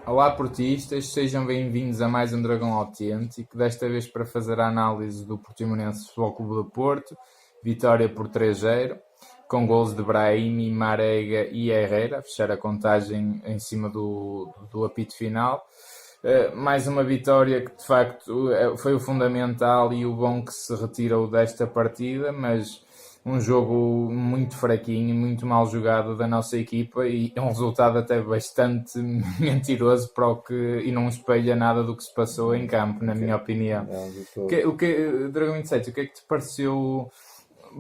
Olá portistas, sejam bem-vindos a mais um Dragão Autêntico, desta vez para fazer a análise do Portimonense Futebol Clube do Porto, vitória por 3-0, com golos de Brahimi, Marega e Herrera, fechar a contagem em cima do apito final. Mais uma vitória que de facto foi o fundamental e o bom que se retirou desta partida, mas um jogo muito fraquinho, muito mal jogado da nossa equipa e um resultado até bastante mentiroso e não espelha nada do que se passou em campo, na minha opinião. Dragão 27, o que é que te pareceu?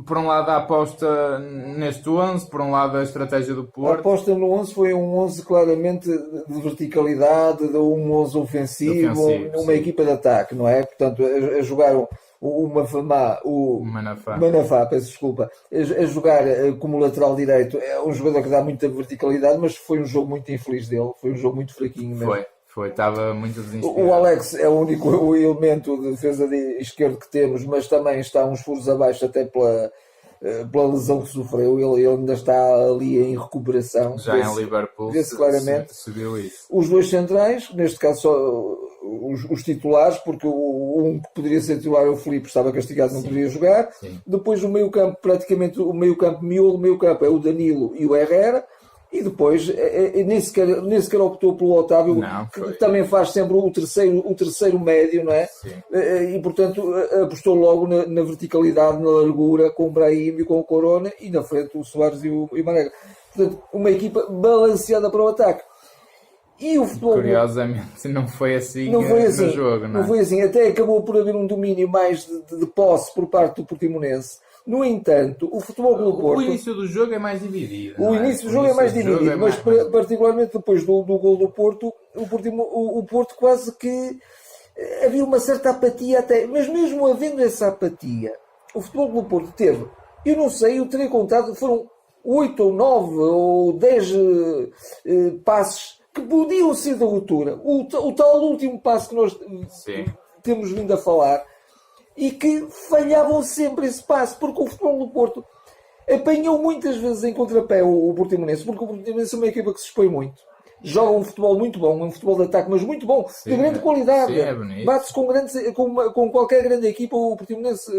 Por um lado a aposta neste 11, por um lado a estratégia do Porto. A aposta no 11 foi um 11 claramente de verticalidade, de um 11 ofensivo, uma equipa de ataque, não é? Portanto, a jogar o Manafá, peço desculpa, a jogar como lateral direito. É um jogador que dá muita verticalidade, mas foi um jogo muito infeliz dele, foi um jogo muito fraquinho mesmo. Foi, estava muito desinspirado. O Alex é o único elemento de defesa de esquerdo que temos, mas também está uns furos abaixo até pela lesão que sofreu. Ele ainda está ali em recuperação. Já em Liverpool claramente. Subiu isso. Os dois centrais, neste caso só os titulares, porque um que poderia ser titular, o Filipe, estava castigado, não poderia jogar. Sim. Depois o meio campo, praticamente o meio campo miolo, o meio campo é o Danilo e o Herrera. E depois nem sequer optou pelo Otávio, que também faz sempre o terceiro médio, não é? Sim. E portanto apostou logo na verticalidade, na largura, com o Brahim e com o Corona, e na frente o Soares e o Marega. Portanto, uma equipa balanceada para o ataque. E o futebol, curiosamente não foi assim no jogo, não é? Não foi assim, até acabou por haver um domínio mais de posse por parte do Portimonense. No entanto, o Futebol Clube do Porto... O início do jogo é mais dividido. O início do jogo é mais dividido, mas particularmente depois do gol do Porto, o Porto quase que... Havia uma certa apatia até, mas mesmo havendo essa apatia, o Futebol Clube do Porto teve, eu não sei, eu teria contado, foram 8 ou 9 ou 10 passes que podiam ser da ruptura. O tal último passo que nós temos vindo a falar, e que falhavam sempre esse passo, porque o Futebol do Porto apanhou muitas vezes em contrapé o Portimonense, porque o Portimonense é uma equipa que se expõe muito. Joga um futebol muito bom, um futebol de ataque, mas muito bom, de grande qualidade. Bate-se com qualquer grande equipa, o Portimonense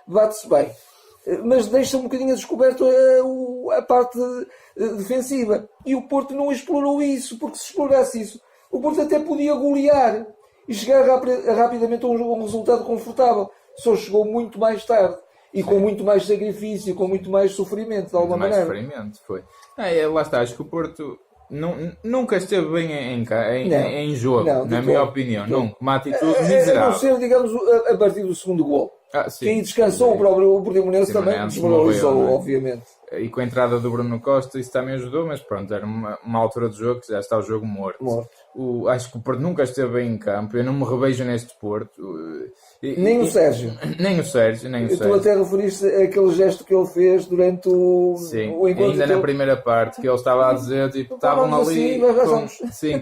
bate-se bem. Mas deixa um bocadinho a descoberto a parte defensiva. E o Porto não explorou isso, porque se explorasse isso, o Porto até podia golear e chegar rapidamente a um resultado confortável. Só chegou muito mais tarde e com muito mais sacrifício, com muito mais sofrimento, de alguma maneira. Mais sofrimento, foi. Lá está, acho que o Porto nunca esteve bem em jogo, na minha opinião. Não, uma atitude miserável. A não ser, digamos, a partir do segundo gol. Que aí descansou o próprio Portimonense também, desvalorizou, obviamente. E com a entrada do Bruno Costa isso também ajudou, mas pronto, era uma altura do jogo que já está o jogo morto. Acho que o Porto nunca esteve bem em campo, eu não me revejo neste Porto. Nem o Sérgio. Tu até referiste aquele gesto que ele fez durante o encontro. Ainda na primeira parte, que ele estava a dizer, tipo, estavam ali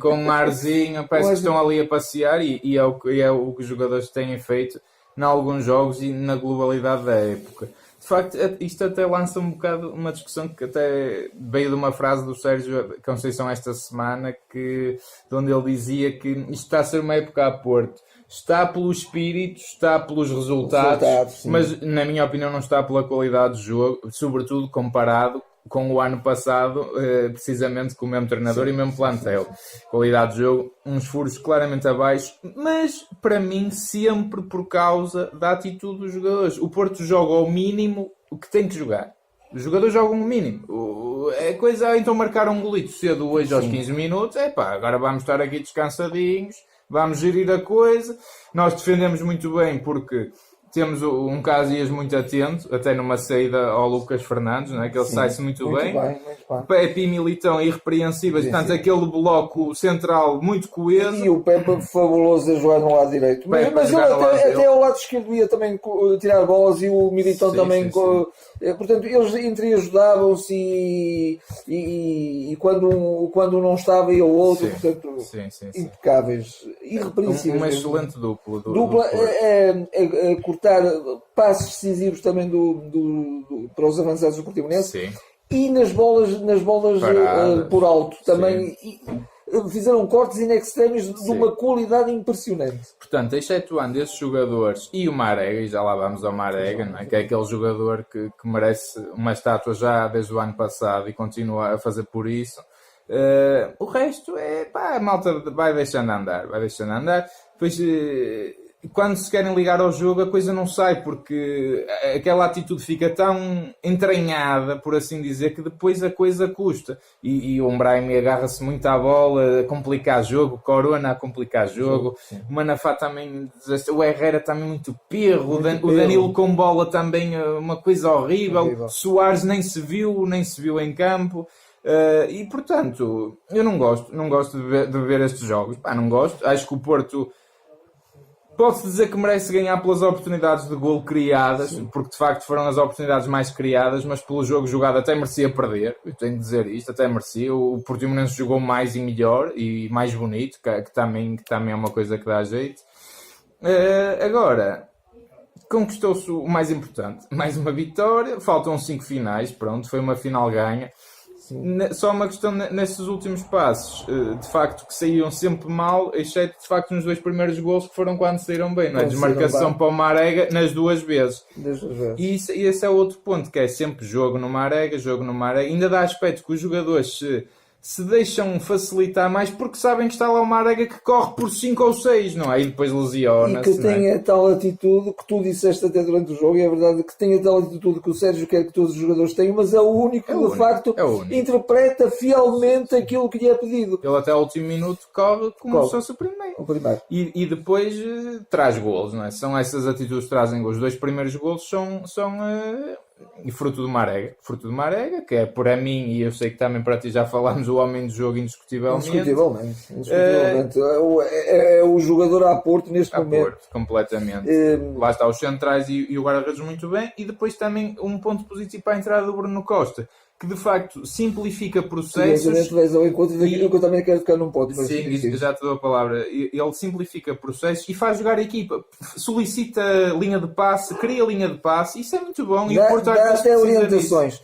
com um arzinho, parece que estão ali a passear e é o que os jogadores têm feito em alguns jogos e na globalidade da época. De facto, isto até lança um bocado uma discussão que até veio de uma frase do Sérgio Conceição esta semana, de onde ele dizia que isto está a ser uma época a Porto. Está pelo espírito, está pelos resultados, mas na minha opinião não está pela qualidade do jogo, sobretudo comparado com o ano passado, precisamente com o mesmo treinador e o mesmo plantel. Qualidade de jogo, uns furos claramente abaixo, mas para mim sempre por causa da atitude dos jogadores. O Porto joga ao mínimo o que tem que jogar. Os jogadores jogam o mínimo. É coisa, então marcar um golito cedo hoje aos 15 minutos, agora vamos estar aqui descansadinhos, vamos gerir a coisa. Nós defendemos muito bem porque temos um Casillas muito atento, até numa saída ao Lucas Fernandes, não é? Que ele sai-se muito bem. Pepe e Militão irrepreensíveis, portanto aquele bloco central muito coeso. E o Pepe fabuloso a jogar no lado direito. Mas ele até ao lado esquerdo ia também tirar bolas e o Militão também. Portanto, eles entreajudavam-se e quando não estava ia o outro, portanto, impecáveis, irrepreensíveis. Um excelente duplo. Dupla é cortar passos decisivos também para os avançados do Portimonense. E nas bolas por alto também. fizeram cortes in extremis de uma qualidade impressionante. Portanto, excetuando esses jogadores e o Marega, e já lá vamos ao Marega, não é? Que é aquele jogador que merece uma estátua já desde o ano passado e continua a fazer por isso. O resto a malta vai deixando andar. Depois, quando se querem ligar ao jogo, a coisa não sai, porque aquela atitude fica tão entranhada, por assim dizer, que depois a coisa custa. E o Brahim agarra-se muito à bola, a complicar jogo, o Corona a complicar jogo, o Manafá também, o Herrera também muito perro, o Danilo com bola também uma coisa horrível. Soares nem se viu em campo. E portanto, eu não gosto de ver estes jogos. Não gosto. Acho que o Porto pode-se dizer que merece ganhar pelas oportunidades de golo criadas, porque de facto foram as oportunidades mais criadas, mas pelo jogo jogado até merecia perder. Eu tenho de dizer isto, até merecia. O Portimonense jogou mais e melhor e mais bonito, que também é uma coisa que dá jeito. Agora, conquistou-se o mais importante, mais uma vitória, faltam 5 finais, pronto, foi uma final ganha. Só uma questão nesses últimos passos, de facto, que saíam sempre mal, exceto de facto nos 2 primeiros golos que foram quando saíram bem, não é? Desmarcação para o Marega nas 2 vezes. E esse é outro ponto, que é sempre jogo no Marega. Ainda dá aspecto que os jogadores se deixam facilitar mais porque sabem que está lá o Marega que corre por 5 ou 6, não é? E depois lesiona-se. E que tem a tal atitude que tu disseste até durante o jogo, e é verdade que tem a tal atitude que o Sérgio quer que todos os jogadores tenham, mas é o único que de facto interpreta fielmente aquilo que lhe é pedido. Ele até ao último minuto corre como se fosse o primeiro. E depois traz golos, não é? São essas atitudes que trazem golos. Os 2 primeiros golos são e fruto do Marega, que é para mim, e eu sei que também para ti já falámos, o homem do jogo indiscutivelmente. É o jogador a Porto neste momento. Porto, completamente. Lá está os centrais e o guarda-redes muito bem, e depois também um ponto positivo para a entrada do Bruno Costa, que de facto simplifica processos. Vais ao encontro daquilo que eu também quero ficar num ponto. Sim, já te dou a palavra. Ele simplifica processos e faz jogar a equipa. Solicita linha de passe, cria linha de passe. Isso é muito bom. Dá até orientações.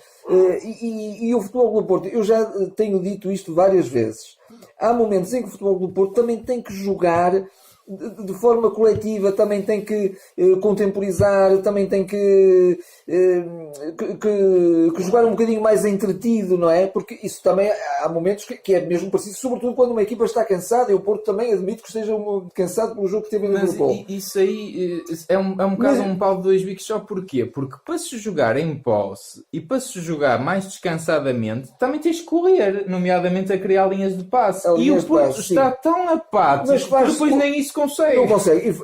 E o Futebol do Porto, eu já tenho dito isto várias vezes. Há momentos em que o Futebol do Porto também tem que jogar de forma coletiva, também tem que contemporizar, também tem que jogar um bocadinho mais entretido, não é? Porque isso também há momentos que é mesmo preciso, sobretudo quando uma equipa está cansada, e o Porto também admite que esteja cansado pelo jogo que teve no Liverpool. Isso aí é um bocado um pau de 2 bicos. Só porquê? Porque para se jogar em posse e para se jogar mais descansadamente, também tens que correr, nomeadamente a criar linhas de passe. E o Porto está tão apático que depois nem isso consegue. Não consegue.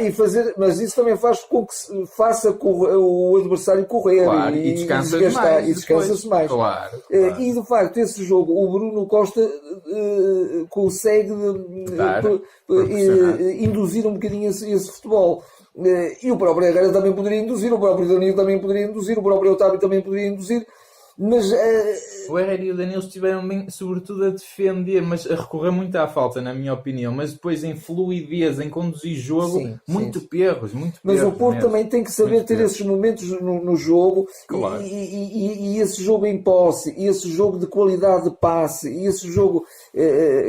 E fazer, mas isso também faz com que faça o adversário correr, claro, e descansa-se mais. Claro. E de facto, esse jogo, o Bruno Costa consegue induzir um bocadinho esse futebol. E o próprio Herrera também poderia induzir, o próprio Danilo também poderia induzir, o próprio Otávio também poderia induzir. Mas o Herrera e o Danilo estiveram bem, sobretudo a defender, mas a recorrer muito à falta, na minha opinião, mas depois em fluidez, em conduzir jogo, muito perros. Mas o Porto também tem que saber ter esses momentos no jogo, claro. E esse jogo em posse, e esse jogo de qualidade de passe, e esse jogo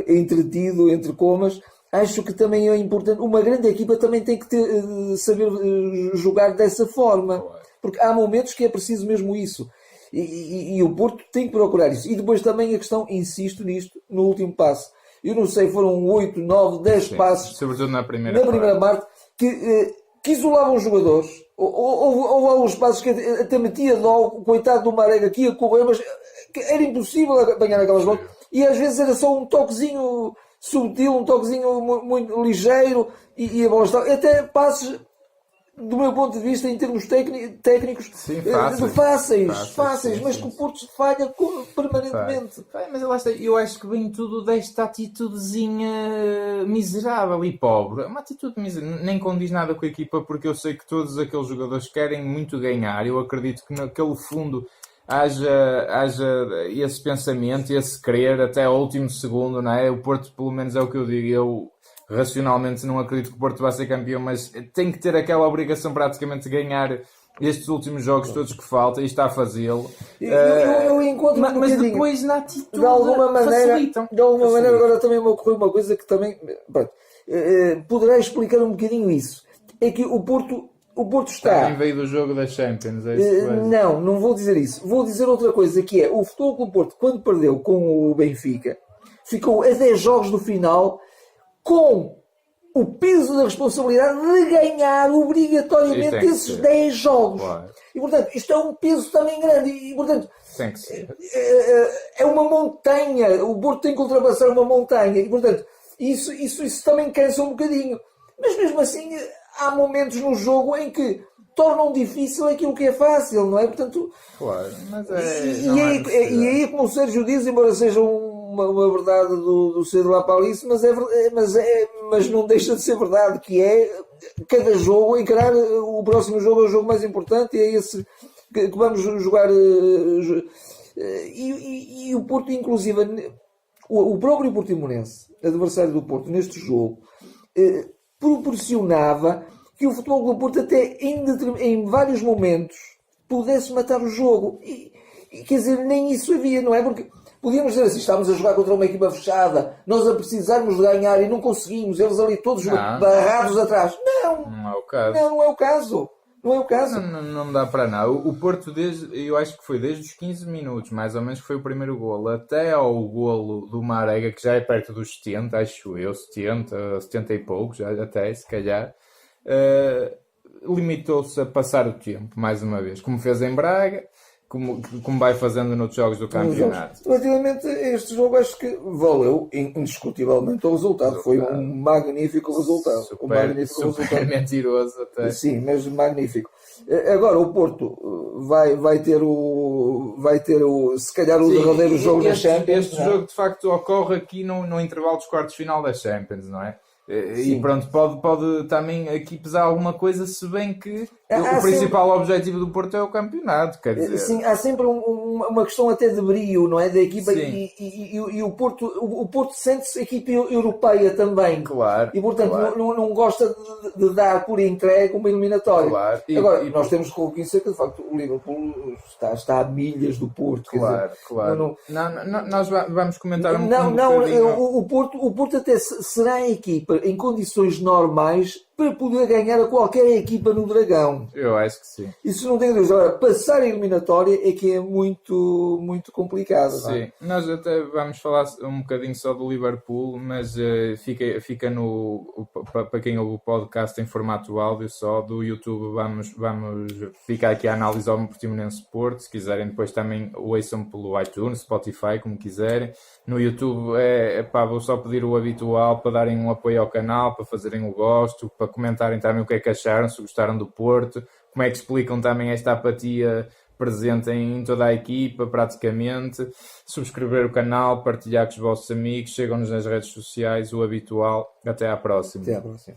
entretido, entre comas. Acho que também é importante. Uma grande equipa também tem que saber jogar dessa forma, porque há momentos que é preciso mesmo isso. E o Porto tem que procurar isso. E depois também a questão, insisto nisto, no último passo. Eu não sei, foram 8, 9, 10 passos. Sobretudo na primeira parte. Que isolavam os jogadores. Houve alguns passos que até metia dó, o coitado do Marega que ia correr, mas era impossível apanhar aquelas bolas. E às vezes era só um toquezinho subtil, um toquezinho muito ligeiro, e a bola estava. Até passos, do meu ponto de vista, em termos técnicos, fáceis, mas que o Porto falha permanentemente. Mas eu acho que vem tudo desta atitudezinha miserável e pobre. Uma atitude miserável, nem condiz nada com a equipa, porque eu sei que todos aqueles jogadores querem muito ganhar. Eu acredito que naquele fundo haja esse pensamento, esse querer até ao último segundo, não é? O Porto, pelo menos é o que eu digo, eu racionalmente não acredito que o Porto vá ser campeão, mas tem que ter aquela obrigação praticamente de ganhar estes últimos jogos todos que falta e está a fazê-lo. Eu encontro mas depois na atitude de alguma maneira, facilitam. Agora também me ocorreu uma coisa que também poderá explicar um bocadinho isso. É que o Porto está... Também veio do jogo da Champions. Não vou dizer isso. Vou dizer outra coisa, que é o Futebol Clube do Porto, quando perdeu com o Benfica, ficou a 10 jogos do final com o peso da responsabilidade de ganhar obrigatoriamente esses 10 jogos. Claro. E, portanto, isto é um peso também grande. E, portanto, tem que ser. É uma montanha. O Porto tem que ultrapassar uma montanha. E, portanto, isso também cansa um bocadinho. Mas, mesmo assim, há momentos no jogo em que tornam difícil aquilo que é fácil, não é? Portanto, claro. Mas e aí, como o Sérgio diz, embora seja uma verdade do ser de lá para Alice, mas não deixa de ser verdade, que é cada jogo, encarar o próximo jogo é o jogo mais importante, e é esse que vamos jogar. E o Porto, inclusive, o próprio Portimonense, adversário do Porto neste jogo, proporcionava que o Futebol Clube do Porto até em vários momentos pudesse matar o jogo. E quer dizer, nem isso havia, não é? Porque podíamos dizer assim, estávamos a jogar contra uma equipa fechada, nós a precisarmos de ganhar e não conseguimos, eles ali todos barrados atrás. Não é o caso. Não é o caso. Não é o caso. Não dá para nada. O Porto, eu acho que foi desde os 15 minutos, mais ou menos, que foi o primeiro golo, até ao golo do Marega, que já é perto dos 70, acho eu, 70 e poucos, até, se calhar, limitou-se a passar o tempo, mais uma vez, como fez em Braga, como vai fazendo noutros jogos do campeonato. Relativamente a este jogo, acho que valeu indiscutivelmente o resultado. Foi um magnífico resultado. Super mentiroso até. Sim, mas magnífico. Agora o Porto vai ter se calhar o derradeiro jogo da Champions. Este jogo de facto ocorre aqui no intervalo dos quartos de final da Champions, não é? E pronto, pode também aqui pesar alguma coisa, se bem que o principal objetivo do Porto é o campeonato, quer dizer. Sim, há sempre uma questão até de brio, não é? Da equipa, e o Porto sente-se equipa europeia também. Claro. E portanto não gosta de dar por entregue uma eliminatória. Claro. Agora, nós temos que reconhecer que de facto o Liverpool está a milhas do Porto. Claro, claro. Nós vamos comentar um o Porto até será a equipa em condições normais para poder ganhar a qualquer equipa no Dragão. Eu acho que sim. Isso não tem dúvida. Agora, passar a eliminatória é que é muito, muito complicado. Sim. Não é? Nós até vamos falar um bocadinho só do Liverpool, mas fica para quem ouve o podcast em formato áudio só, do YouTube vamos ficar aqui a análise ao Portimonense Porto, se quiserem depois também ouçam pelo iTunes, Spotify, como quiserem. No YouTube vou só pedir o habitual para darem um apoio ao canal, para fazerem o gosto, para comentarem também o que é que acharam, se gostaram do Porto, como é que explicam também esta apatia presente em toda a equipa, praticamente. Subscrever o canal, partilhar com os vossos amigos, chegam-nos nas redes sociais, o habitual. Até à próxima. Até à próxima.